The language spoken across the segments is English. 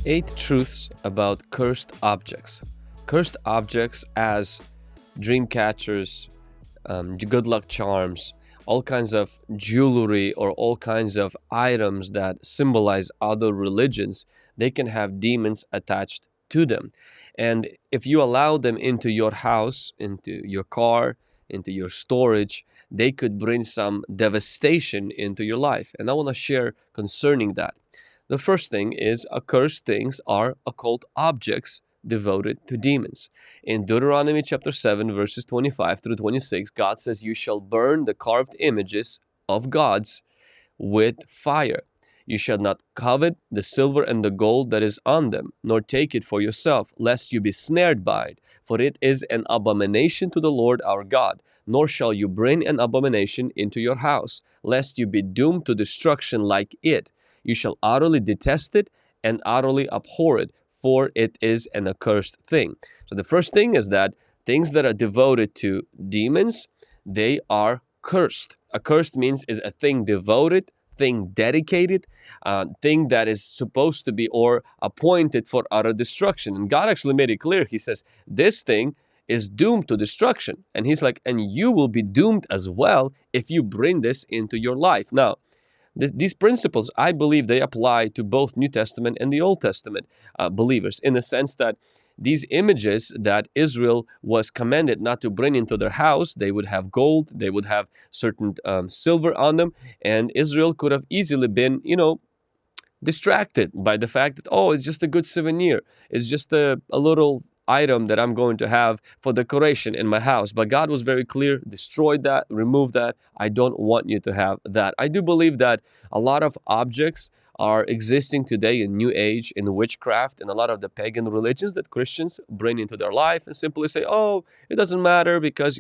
8 truths about cursed objects. Cursed objects as dream catchers, good luck charms, all kinds of jewelry or all kinds of items that symbolize other religions, they can have demons attached to them. And if you allow them into your house, into your car, into your storage, they could bring some devastation into your life. And I want to share concerning that. The first thing is accursed things are occult objects devoted to demons. In Deuteronomy chapter 7, verses 25 through 26, God says, "You shall burn the carved images of gods with fire. You shall not covet the silver and the gold that is on them, nor take it for yourself, lest you be snared by it. For it is an abomination to the Lord our God. Nor shall you bring an abomination into your house, lest you be doomed to destruction like it. You shall utterly detest it and utterly abhor it, for it is an accursed thing." So the first thing is that things that are devoted to demons, they are cursed. Accursed means is a thing devoted, thing dedicated, thing that is supposed to be or appointed for utter destruction. And God actually made it clear. He says, this thing is doomed to destruction. And he's like, and you will be doomed as well if you bring this into your life. Now, these principles, I believe they apply to both New Testament and the Old Testament believers, in the sense that these images that Israel was commanded not to bring into their house, they would have gold, they would have certain silver on them, and Israel could have easily been, distracted by the fact that, oh, it's just a good souvenir, it's just a little item that I'm going to have for decoration in my house. But God was very clear, destroy that, remove that. I don't want you to have that. I do believe that a lot of objects are existing today in New Age, in witchcraft, and a lot of the pagan religions that Christians bring into their life and simply say, oh, it doesn't matter because,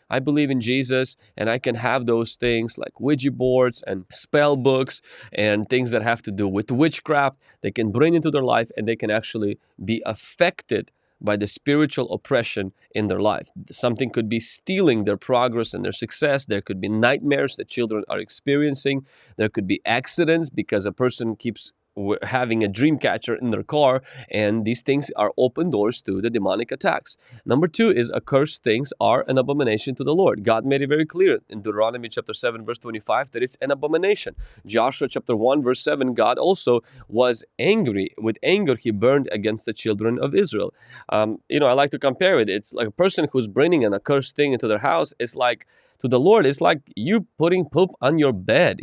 I believe in Jesus and I can have those things like Ouija boards and spell books and things that have to do with witchcraft. They can bring into their life and they can actually be affected by the spiritual oppression in their life. Something could be stealing their progress and their success. There could be nightmares that children are experiencing. There could be accidents because a person keeps having a dream catcher in their car, and these things are open doors to the demonic attacks. Number 2 is accursed things are an abomination to the Lord. God made it very clear in Deuteronomy chapter 7 verse 25 that it's an abomination. Joshua chapter 1 verse 7, God also was angry. With anger he burned against the children of Israel. I like to compare it. It's like a person who's bringing an accursed thing into their house. It's like, to the Lord, it's like you putting poop on your bed.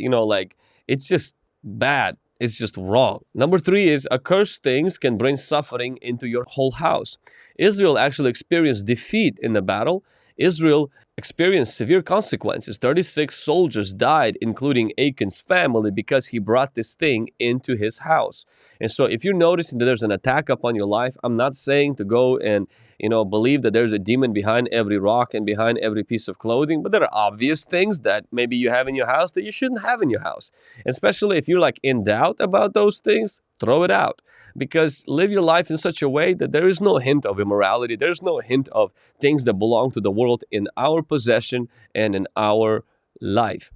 It's just bad. It's just wrong. Number 3 is accursed things can bring suffering into your whole house. Israel actually experienced defeat in the battle. Israel experienced severe consequences. 36 soldiers died, including Achan's family, because he brought this thing into his house. And so if you're noticing that there's an attack upon your life, I'm not saying to go and, believe that there's a demon behind every rock and behind every piece of clothing, but there are obvious things that maybe you have in your house that you shouldn't have in your house. Especially if you're like in doubt about those things, throw it out. Because live your life in such a way that there is no hint of immorality. There's no hint of things that belong to the world in our possession and in our life.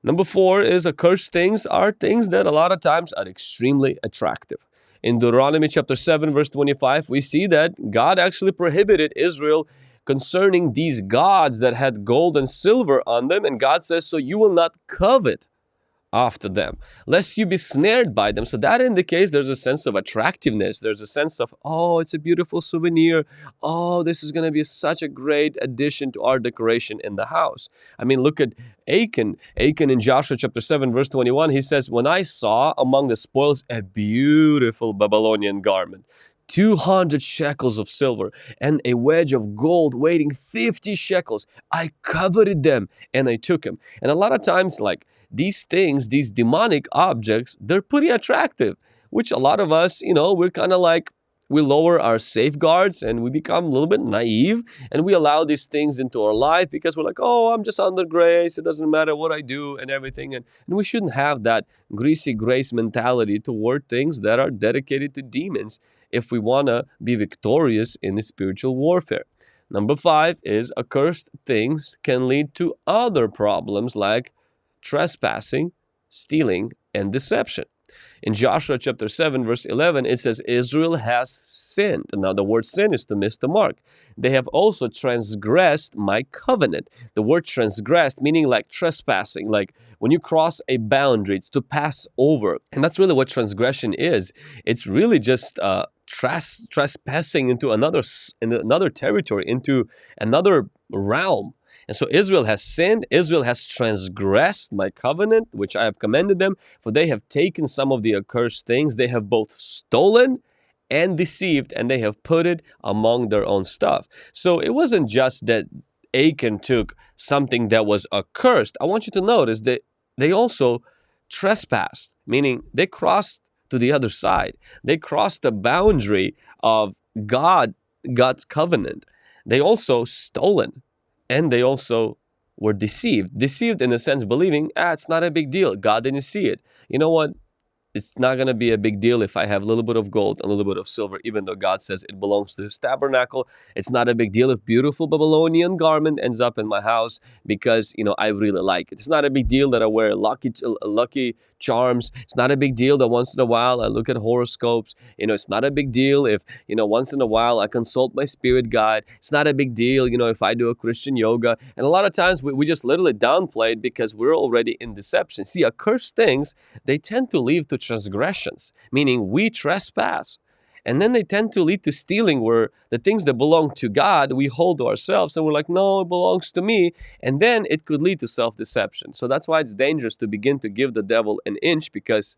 Number 4 is accursed things are things that a lot of times are extremely attractive. In Deuteronomy chapter 7 verse 25, we see that God actually prohibited Israel concerning these gods that had gold and silver on them. And God says, so you will not covet after them, lest you be snared by them. So that indicates there's a sense of attractiveness. There's a sense of, oh, it's a beautiful souvenir. Oh, this is going to be such a great addition to our decoration in the house. I mean, look at Achan. Achan in Joshua chapter 7 verse 21, he says, when I saw among the spoils a beautiful Babylonian garment, 200 shekels of silver and a wedge of gold weighing 50 shekels, I coveted them and I took them. And a lot of times, like, these things, these demonic objects, they're pretty attractive, which a lot of us, we're kind of like, we lower our safeguards and we become a little bit naive and we allow these things into our life because we're like, oh, I'm just under grace. It doesn't matter what I do and everything. And we shouldn't have that greasy grace mentality toward things that are dedicated to demons if we want to be victorious in the spiritual warfare. Number 5 is accursed things can lead to other problems like trespassing, stealing, and deception. In Joshua chapter 7, verse 11, it says, Israel has sinned. Now, the word sin is to miss the mark. They have also transgressed my covenant. The word transgressed, meaning like trespassing, like when you cross a boundary, it's to pass over. And that's really what transgression is. It's really just trespassing into another territory, into another realm. And so Israel has sinned, Israel has transgressed my covenant, which I have commanded them, for they have taken some of the accursed things. They have both stolen and deceived, and they have put it among their own stuff. So it wasn't just that Achan took something that was accursed. I want you to notice that they also trespassed, meaning they crossed to the other side. They crossed the boundary of God's covenant. They also stolen. And they also were deceived. Deceived in the sense believing, it's not a big deal. God didn't see it. You know what? It's not going to be a big deal if I have a little bit of gold, a little bit of silver, even though God says it belongs to His tabernacle. It's not a big deal if beautiful Babylonian garment ends up in my house because, I really like it. It's not a big deal that I wear lucky charms. It's not a big deal that once in a while I look at horoscopes. It's not a big deal if, once in a while I consult my spirit guide. It's not a big deal, if I do a Christian yoga. And a lot of times we just literally downplay it because we're already in deception. See, accursed things, they tend to lead to transgressions, meaning we trespass. And then they tend to lead to stealing, where the things that belong to God, we hold to ourselves and we're like, no, it belongs to me. And then it could lead to self-deception. So that's why it's dangerous to begin to give the devil an inch, because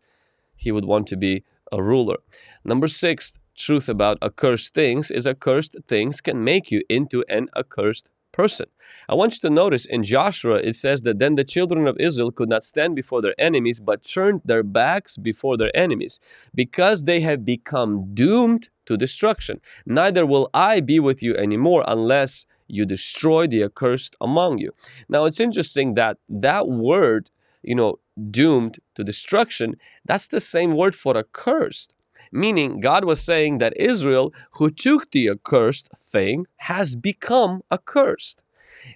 he would want to be a ruler. Number 6, truth about accursed things is accursed things can make you into an accursed person. I want you to notice in Joshua, it says that then the children of Israel could not stand before their enemies, but turned their backs before their enemies, because they have become doomed to destruction. Neither will I be with you anymore unless you destroy the accursed among you. Now, it's interesting that word, doomed to destruction, that's the same word for accursed. Meaning God was saying that Israel, who took the accursed thing, has become accursed.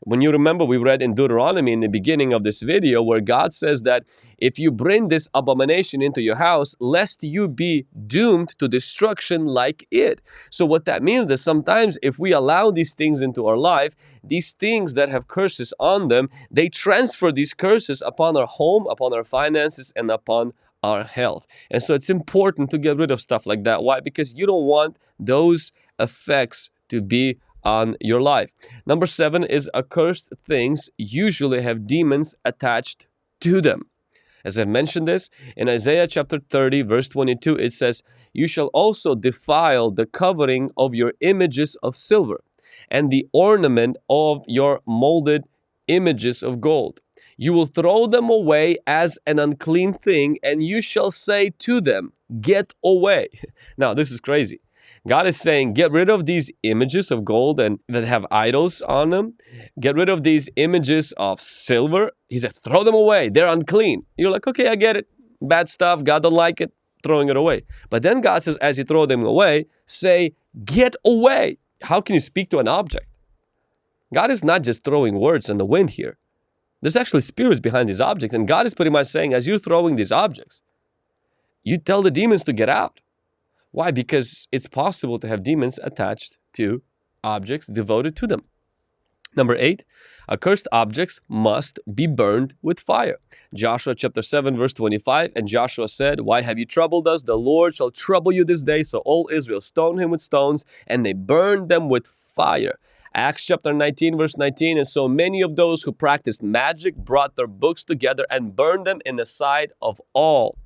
When you remember, we read in Deuteronomy in the beginning of this video where God says that if you bring this abomination into your house, lest you be doomed to destruction like it. So what that means is sometimes if we allow these things into our life, these things that have curses on them, they transfer these curses upon our home, upon our finances, and upon our health. And so it's important to get rid of stuff like that. Why? Because you don't want those effects to be on your life. Number 7 is accursed things usually have demons attached to them. As I mentioned this, in Isaiah chapter 30, verse 22, it says, you shall also defile the covering of your images of silver and the ornament of your molded images of gold. You will throw them away as an unclean thing, and you shall say to them, get away. Now, this is crazy. God is saying, get rid of these images of gold and that have idols on them. Get rid of these images of silver. He said, throw them away. They're unclean. You're like, okay, I get it. Bad stuff. God don't like it. Throwing it away. But then God says, as you throw them away, say, get away. How can you speak to an object? God is not just throwing words in the wind here. There's actually spirits behind these objects. And God is pretty much saying, as you're throwing these objects, you tell the demons to get out. Why? Because it's possible to have demons attached to objects devoted to them. Number 8, accursed objects must be burned with fire. Joshua chapter 7, verse 25, and Joshua said, why have you troubled us? The Lord shall trouble you this day. So all Israel stoned him with stones, and they burned them with fire. Acts chapter 19, verse 19, and so many of those who practiced magic brought their books together and burned them in the sight of all.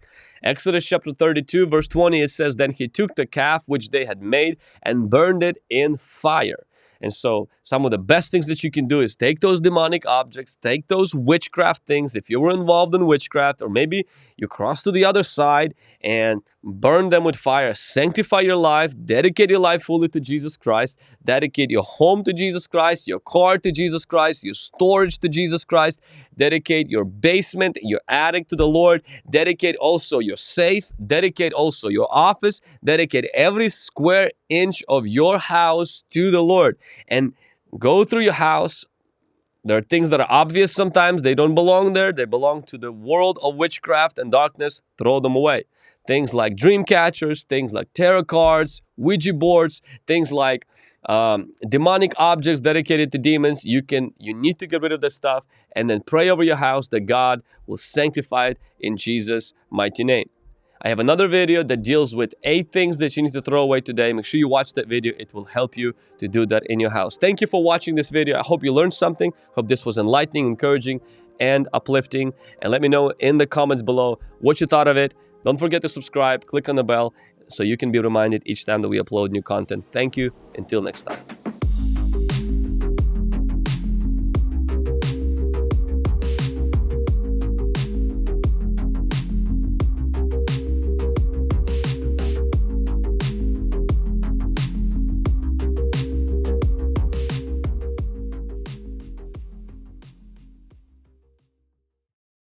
Exodus chapter 32, verse 20, it says, then he took the calf which they had made and burned it in fire. And so some of the best things that you can do is take those demonic objects, take those witchcraft things, if you were involved in witchcraft, or maybe you cross to the other side and burn them with fire. Sanctify your life, dedicate your life fully to Jesus Christ, dedicate your home to Jesus Christ, your car to Jesus Christ, your storage to Jesus Christ, dedicate your basement, your attic to the Lord, dedicate also your safe, dedicate also your office, dedicate every square inch of your house to the Lord. And go through your house, There are things that are obvious sometimes. They don't belong there. They belong to the world of witchcraft and darkness. Throw them away. Things like dream catchers, things like tarot cards, Ouija boards, things like demonic objects dedicated to demons. You need to get rid of this stuff and then pray over your house that God will sanctify it in Jesus' mighty name. I have another video that deals with 8 things that you need to throw away today. Make sure you watch that video. It will help you to do that in your house. Thank you for watching this video. I hope you learned something. Hope this was enlightening, encouraging, and uplifting. And let me know in the comments below what you thought of it. Don't forget to subscribe, click on the bell so you can be reminded each time that we upload new content. Thank you. Until next time.